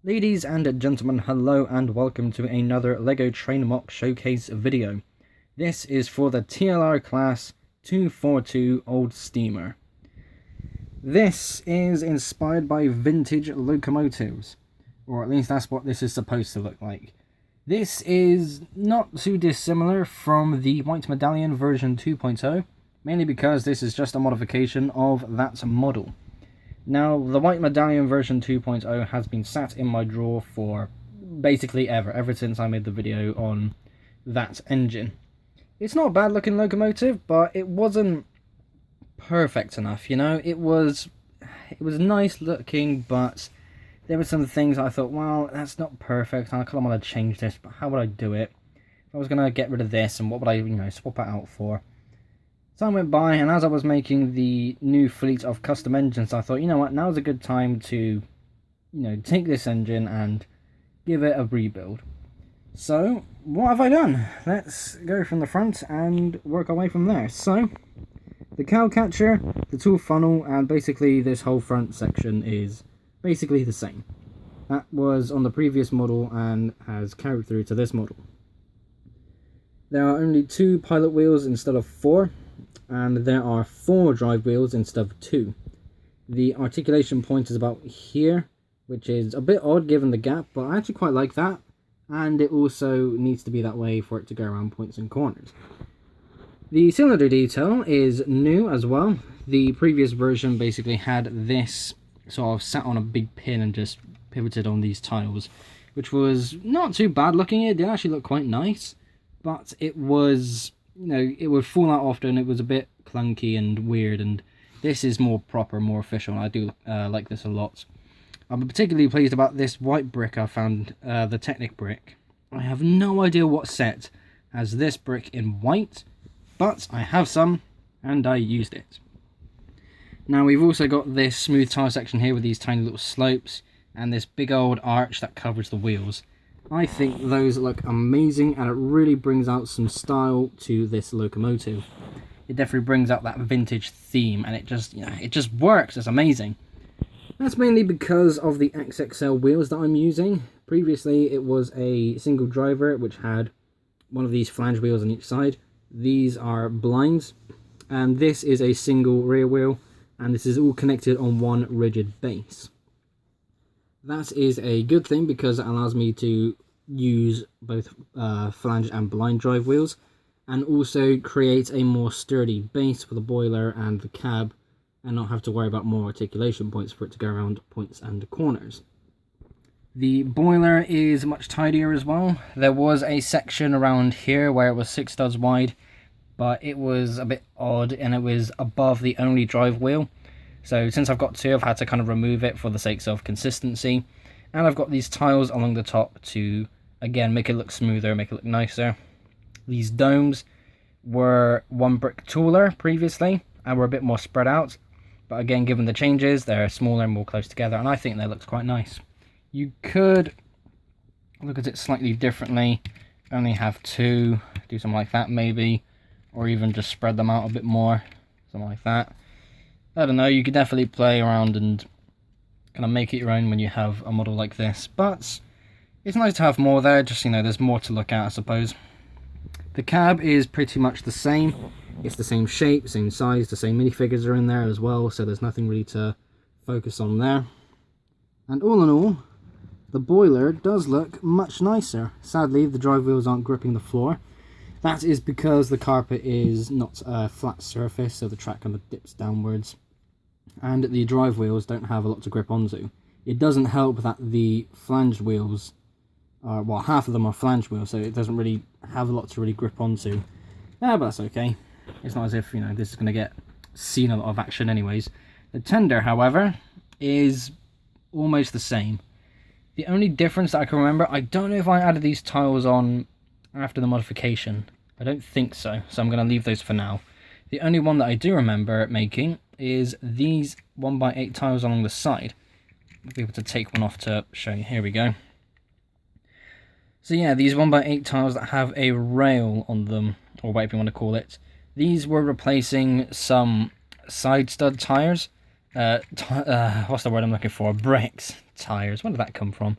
Ladies and gentlemen, hello and welcome to another LEGO Train MOC Showcase video. This is for the TLR Class 242 Old Steamer. This is inspired by vintage locomotives, or at least that's what this is supposed to look like. This is not too dissimilar from the White Medallion version 2.0, mainly because this is just a modification of that model. Now, the White Medallion version 2.0 has been sat in my drawer for basically ever since I made the video on that engine. It's not a bad looking locomotive, but it wasn't perfect enough, you know? It was nice looking, but there were some things I thought, well, that's not perfect, and I kind of want to change this, but how would I do it? If I was going to get rid of this, and what would I, swap it out for? Time went by, and as I was making the new fleet of custom engines, I thought, you know what, now's a good time to, take this engine and give it a rebuild. So, what have I done? Let's go from the front and work our way from there. So, the cow catcher, the tool funnel, and basically this whole front section is basically the same. That was on the previous model and has carried through to this model. There are only 2 pilot wheels instead of 4. And there are 4 drive wheels instead of 2. The articulation point is about here, which is a bit odd given the gap, but I actually quite like that. And it also needs to be that way for it to go around points and corners. The cylinder detail is new as well. The previous version basically had this sort of sat on a big pin and just pivoted on these tiles, which was not too bad looking. It did actually look quite nice, but it was, it would fall out often. It was a bit clunky and weird, and this is more proper, more official. I do like this a lot. I'm particularly pleased about this white brick I found, the Technic brick. I have no idea what set has this brick in white, but I have some, and I used it. Now we've also got this smooth tile section here with these tiny little slopes, and this big old arch that covers the wheels. I think those look amazing, and it really brings out some style to this locomotive. It definitely brings out that vintage theme, and it just works. It's amazing. That's mainly because of the XXL wheels that I'm using. Previously, it was a single driver, which had one of these flange wheels on each side. These are blinds, and this is a single rear wheel, and this is all connected on one rigid base. That is a good thing because it allows me to use both flange and blind drive wheels, and also create a more sturdy base for the boiler and the cab, and not have to worry about more articulation points for it to go around points and corners. The boiler is much tidier as well. There was a section around here where it was 6 studs wide, but it was a bit odd and it was above the only drive wheel. So since I've got 2, I've had to kind of remove it for the sake of consistency. And I've got these tiles along the top to, again, make it look smoother, make it look nicer. These domes were 1 brick taller previously and were a bit more spread out. But again, given the changes, they're smaller and more close together, and I think they look quite nice. You could look at it slightly differently, only have 2, do something like that maybe, or even just spread them out a bit more, something like that. I don't know, you could definitely play around and kind of make it your own when you have a model like this, but it's nice to have more there, just, there's more to look at, I suppose. The cab is pretty much the same. It's the same shape, same size, the same minifigures are in there as well, so there's nothing really to focus on there. And all in all, the boiler does look much nicer. Sadly, the drive wheels aren't gripping the floor. That is because the carpet is not a flat surface, so the track kind of dips downwards. And the drive wheels don't have a lot to grip onto. It doesn't help that the flange wheels are, well, half of them are flange wheels, so it doesn't really have a lot to really grip onto. Yeah, but that's okay. It's not as if, this is going to get seen a lot of action anyways. The tender, however, is almost the same. The only difference that I can remember, I don't know if I added these tiles on after the modification. I don't think so, so I'm going to leave those for now. The only one that I do remember making is these 1x8 tiles along the side. I'll be able to take one off to show you. Here we go. So yeah, these 1x8 tiles that have a rail on them, or whatever you want to call it. These were replacing some side stud tires, what's the word I'm looking for? Bricks. Tires. Where did that come from?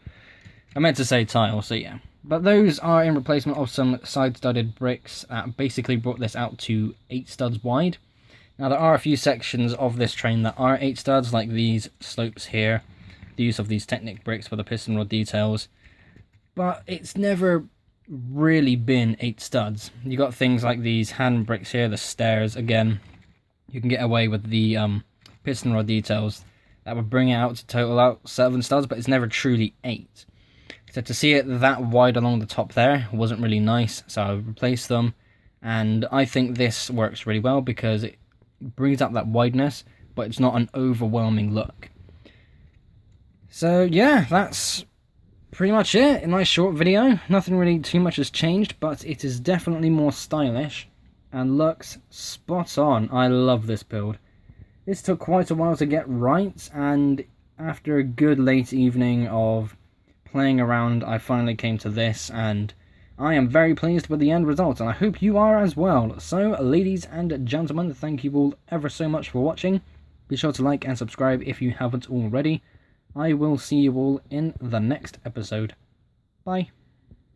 I meant to say tile, so yeah. But those are in replacement of some side-studded bricks that basically brought this out to 8 studs wide. Now there are a few sections of this train that are 8 studs, like these slopes here, the use of these Technic bricks for the piston rod details. But it's never really been 8 studs. You got things like these hand bricks here, the stairs, again. You can get away with the piston rod details. That would bring it out to total out 7 studs, but it's never truly 8. So to see it that wide along the top there wasn't really nice, so I replaced them. And I think this works really well because it brings out that wideness, but it's not an overwhelming look. So yeah, that's pretty much it. A nice short video. Nothing really too much has changed, but it is definitely more stylish and looks spot on. I love this build. This took quite a while to get right, and after a good late evening of playing around, I finally came to this, and I am very pleased with the end result, and I hope you are as well. So, ladies and gentlemen, thank you all ever so much for watching. Be sure to like and subscribe if you haven't already. I will see you all in the next episode. Bye.